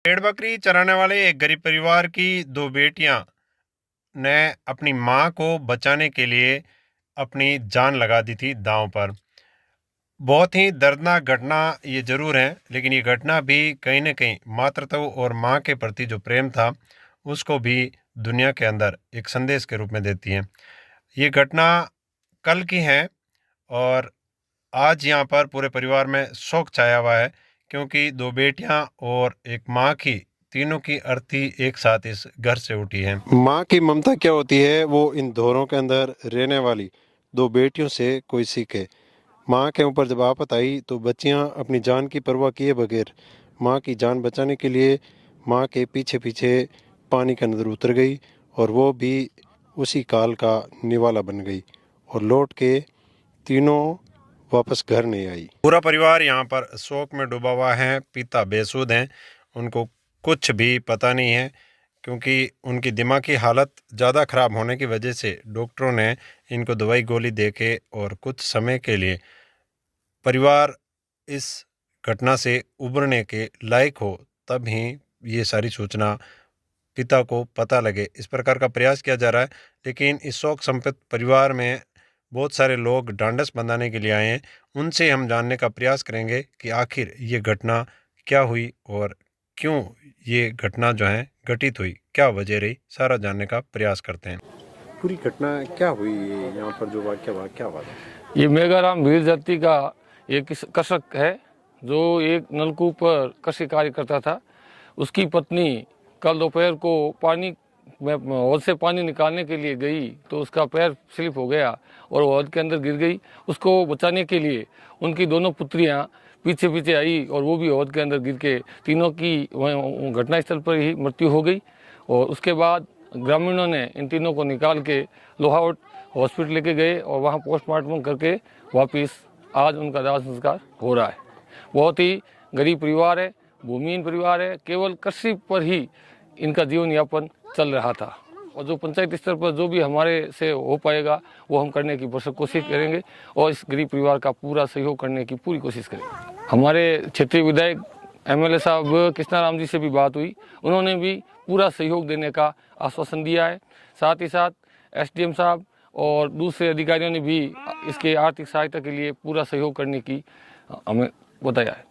भेड़ बकरी चराने वाले एक गरीब परिवार की दो बेटियां ने अपनी मां को बचाने के लिए अपनी जान लगा दी थी दांव पर। बहुत ही दर्दनाक घटना ये जरूर है, लेकिन ये घटना भी कहीं न कहीं मातृत्व और मां के प्रति जो प्रेम था उसको भी दुनिया के अंदर एक संदेश के रूप में देती है। ये घटना कल की है और आज यहाँ पर पूरे परिवार में शोक छाया हुआ है, क्योंकि दो बेटियां और एक माँ की, तीनों की अर्थी एक साथ इस घर से उठी है। माँ की ममता क्या होती है वो इन धोरों के अंदर रहने वाली दो बेटियों से कोई सीखे। माँ के ऊपर जब आफत आई तो बच्चियां अपनी जान की परवाह किए बगैर माँ की जान बचाने के लिए माँ के पीछे पीछे पानी के अंदर उतर गई और वो भी उसी काल का निवाला बन गई और लौट के तीनों वापस घर नहीं आई। पूरा परिवार यहाँ पर शोक में डूबा हुआ है। पिता बेसुध हैं, उनको कुछ भी पता नहीं है, क्योंकि उनकी दिमागी हालत ज़्यादा ख़राब होने की वजह से डॉक्टरों ने इनको दवाई गोली देके और कुछ समय के लिए परिवार इस घटना से उबरने के लायक हो तब ही ये सारी सूचना पिता को पता लगे, इस प्रकार का प्रयास किया जा रहा है। लेकिन इस शोक संपन्न परिवार में बहुत सारे लोग ढांढस बंधाने के लिए आए हैं। उनसे हम जानने का प्रयास करेंगे कि आखिर ये घटना क्या हुई और क्यों ये घटना जो है घटित हुई, क्या वजह रही, सारा जानने का प्रयास करते हैं। पूरी घटना क्या हुई, यहाँ पर जो वाक्य क्या हुआ? ये मेघाराम भीड़ जाति का एक कृषक है जो एक नलकूप पर कृषि कार्य करता था। उसकी पत्नी कल दोपहर को पानी में हौद से पानी निकालने के लिए गई तो उसका पैर स्लिप हो गया और हौद के अंदर गिर गई। उसको बचाने के लिए उनकी दोनों पुत्रियां पीछे पीछे आई और वो भी हौद के अंदर गिर के तीनों की घटनास्थल पर ही मृत्यु हो गई। और उसके बाद ग्रामीणों ने इन तीनों को निकाल के लोहावट हॉस्पिटल लेके गए और वहाँ पोस्टमार्टम करके वापस आज उनका दाह संस्कार हो रहा है। बहुत ही गरीब परिवार है, भूमिहीन परिवार है, केवल कृषि पर ही इनका जीवन यापन चल रहा था। और जो पंचायत स्तर पर जो भी हमारे से हो पाएगा वो हम करने की भरसक कोशिश करेंगे और इस गरीब परिवार का पूरा सहयोग करने की पूरी कोशिश करेंगे। हमारे क्षेत्रीय विधायक MLA साहब कृष्णाराम जी से भी बात हुई, उन्होंने भी पूरा सहयोग देने का आश्वासन दिया है। साथ ही साथ SDM साहब और दूसरे अधिकारियों ने भी इसके आर्थिक सहायता के लिए पूरा सहयोग करने की हमें बताया है।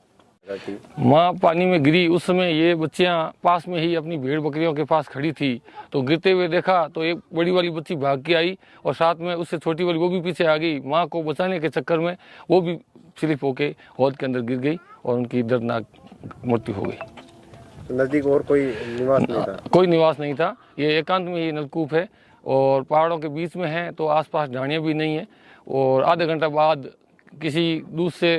माँ पानी में गिरी उस समय ये बच्चियाँ पास में ही अपनी भेड़ बकरियों के पास खड़ी थी, तो गिरते हुए देखा तो एक बड़ी वाली बच्ची भाग के आई और साथ में उससे छोटी वाली वो भी पीछे आ गई। माँ को बचाने के चक्कर में वो भी स्लिप होके हौद के अंदर गिर गई और उनकी दर्दनाक मृत्यु हो गई। नजदीक और कोई निवास नहीं था? कोई निवास नहीं था। ये एकांत में ही नलकूप है और पहाड़ों के बीच में है, तो आसपास ढाणियाँ भी नहीं है। और आधे घंटा बाद किसी दूसरे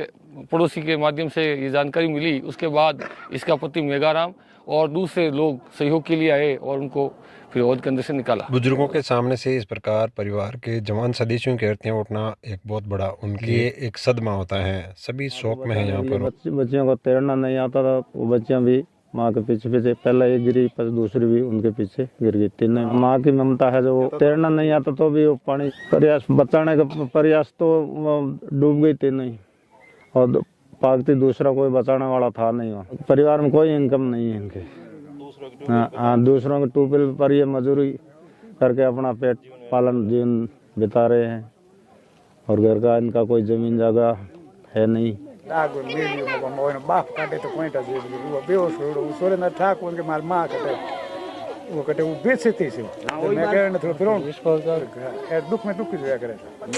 पड़ोसी के माध्यम से ये जानकारी मिली, उसके बाद इसका पति मेघाराम और दूसरे लोग सहयोग के लिए आए और उनको फिर हौद के अंदर से निकाला। बुजुर्गों के सामने से इस प्रकार परिवार के जवान सदस्यों की अर्थीं उठना एक बहुत बड़ा उनके लिए एक सदमा होता है। सभी शौक में है। यहाँ पर बच्चियों को तैरना नहीं आता था, वो बच्चियां भी माँ के पीछे पीछे, पहला एक गिरी पर दूसरी भी उनके पीछे गिर गई। तीनों माँ की ममता है, जो तैरना नहीं आता तो भी वो पानी प्रयास बचाने का प्रयास तो डूब गई तीनों ही। और पागती दूसरा कोई बचाने वाला था नहीं वहाँ। परिवार में कोई इनकम नहीं है इनके। हाँ, दूसरों के ट्यूबवेल पर ये मजदूरी करके अपना पेट पालन जीवन बिता रहे हैं और घर का इनका कोई जमीन जगह है नहीं। बाप काटे तो कोई वो बेहोश हो सोरे ना ठाक उनके मार मां काटे वो कटे वो बेचती से मैं कह रहा थोड़ा फिर ए दुख में दुख जोया करे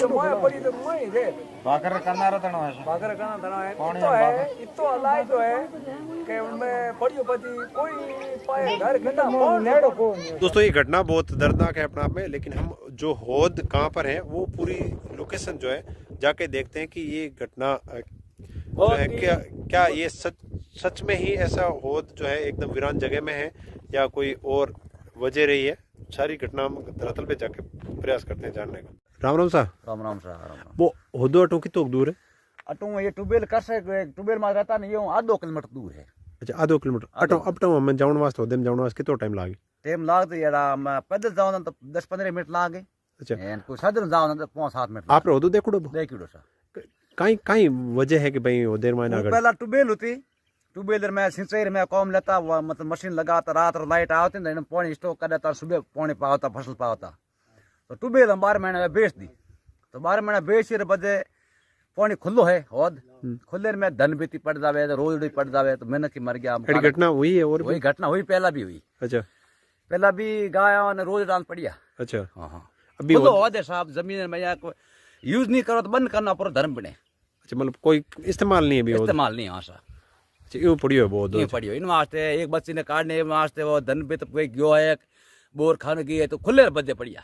मोय पड़ी तो मोय रे बाकर करना रहता है पानी है इतो अलाई तो है कि उनमें पड़ियो पति कोई पाए घर घटा नेड़ो को। दोस्तों ये घटना बहुत दर्दनाक है अपने आप में, लेकिन हम जो हौद कहाँ पर है वो पूरी लोकेशन जो है जाके देखते हैं कि ये घटना है क्या ये सच में ही ऐसा हौद जो है एकदम वीरान जगह में है या कोई और वजह रही है। सारी घटना हम धरातल पे जाके प्रयास करते हैं जानने का। राम राम साहब। राम राम साहब। वो हौदो अटो कितो दूर है? अटो ये ट्यूबवेल कर से ट्यूबवेल में रहता नहीं, ये आधो किलोमीटर दूर है। अच्छा, आधो किलोमीटर। अटो अब तो मैं जाऊन वास्ते होदे में जाऊन वास्ते कितो टाइम लागे? टाइम लागत यार मैं पैदल जाऊं तो 10-15 मिनट लागे। अच्छा, एंड कोई साधन जाऊं तो 5-7 मिनट। आप देखो देखियो सा काई वजह है कि भाई वो देर में ना पहला ट्यूबवेल होती ट्यूबवेल में सिंचाई में कॉम लेता हुआ मतलब मशीन लगाता रात और लाइट आती ना पानी स्टॉक कर देता सुबह पानी पाता फसल पाता तो ट्यूबवेल हम 12 महीने बेच दी तो 12 महीने बेच बजे पानी खुल्लो है होद खुले में धन बीती पड़ जावे रोज पड़ जावे तो मेहनत की मर गया घटना हुई है और वही घटना हुई पहला भी हुई। अच्छा पहला भी गाय ने रोज डाल पड़िया। अच्छा हाँ अभी होद है साहब जमीन में यूज नहीं करो तो बंद करना पूरा धर्म बने। अच्छा मतलब कोई इस्तेमाल नहीं है अभी इस्तेमाल नहीं हाँ साहब यूँ पड़ी है बहुत पड़ी हो इन वास्ते एक बच्चे ने काटने वास्ते वो धन पे तो कोई गयो है बोर खाने की है तो खुले बजे पड़िया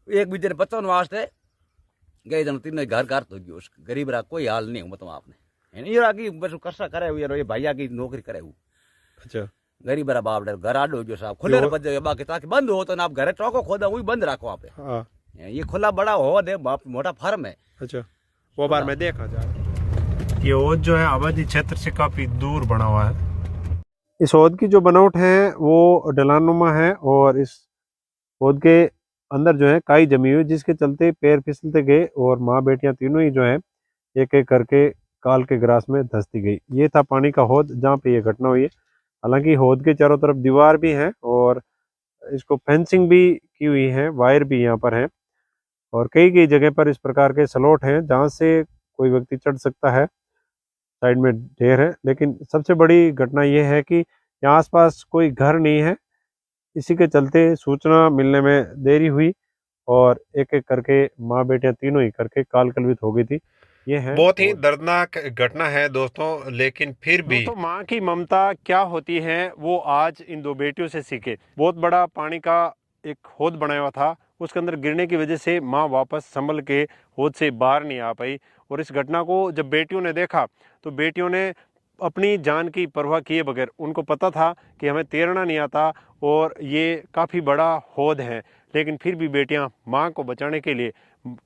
एक बीजे ने बच्चों वास्ते गए जन तीन घर घर तो गयो गरीब रहा कोई हाल नहीं बताओ आपने ये रागी बस कर्सा करे हुए ये भैया की नौकरी करे हुए। अच्छा गरीब रहा बाप डर घर आडो जो साहब खुले बजे बाकी ताकि बंद हो तो ना आप घर चौको खोदा वही बंद रखो आप ये खुला बड़ा हो दे मोटा फार्म है। अच्छा वो बार में देखा जा ये ओद जो है आबादी क्षेत्र से काफी दूर बना हुआ है। इस ओद की जो बनावट है वो ढलानुमा है और इस ओद के अंदर जो है काई जमी हुई जिसके चलते पैर फिसलते गए और माँ बेटियां तीनों ही जो है एक एक करके काल के ग्रास में धंसती गई। ये था पानी का हौद जहाँ पे ये घटना हुई है। हालांकि हौद के चारों तरफ दीवार भी है और इसको फेंसिंग भी की हुई है, वायर भी यहाँ पर है और कई कई जगह पर इस प्रकार के स्लॉट हैं जहाँ से कोई व्यक्ति चढ़ सकता है। साइड में ढेर है लेकिन सबसे बड़ी घटना यह है कि यहाँ आसपास कोई घर नहीं है। इसी के चलते सूचना मिलने में देरी हुई और एक एक करके माँ बेटियां तीनों ही करके काल कलवित हो गई थी। ये है बहुत ही दर्दनाक घटना है दोस्तों, लेकिन फिर भी तो माँ की ममता क्या होती है वो आज इन दो बेटियों से सीखे। बहुत बड़ा पानी का एक हौद बनाया हुआ था, उसके अंदर गिरने की वजह से माँ वापस संभल के हौद से बाहर नहीं आ पाई और इस घटना को जब बेटियों ने देखा तो बेटियों ने अपनी जान की परवाह किए बगैर, उनको पता था कि हमें तैरना नहीं आता और ये काफ़ी बड़ा हौद है, लेकिन फिर भी बेटियां मां को बचाने के लिए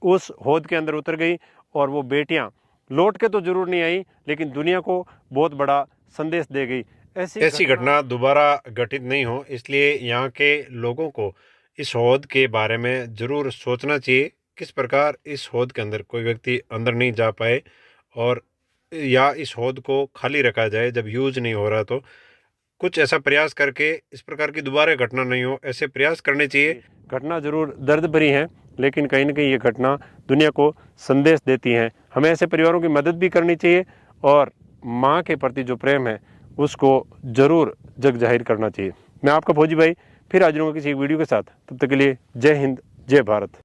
उस हौद के अंदर उतर गई और वो बेटियां लौट के तो जरूर नहीं आई लेकिन दुनिया को बहुत बड़ा संदेश दे गई। ऐसी घटना दोबारा घटित नहीं हो इसलिए यहाँ के लोगों को इस हौद के बारे में ज़रूर सोचना चाहिए किस प्रकार इस हौद के अंदर कोई व्यक्ति अंदर नहीं जा पाए और या इस हौद को खाली रखा जाए जब यूज नहीं हो रहा तो कुछ ऐसा प्रयास करके इस प्रकार की दोबारा घटना नहीं हो, ऐसे प्रयास करने चाहिए। घटना जरूर दर्द भरी है लेकिन कहीं ना कहीं ये घटना दुनिया को संदेश देती है। हमें ऐसे परिवारों की मदद भी करनी चाहिए और माँ के प्रति जो प्रेम है उसको जरूर जग जाहिर करना चाहिए। मैं आपका फौजी भाई फिर हाजिर हूँ किसी वीडियो के साथ, तब तक के लिए जय हिंद जय भारत।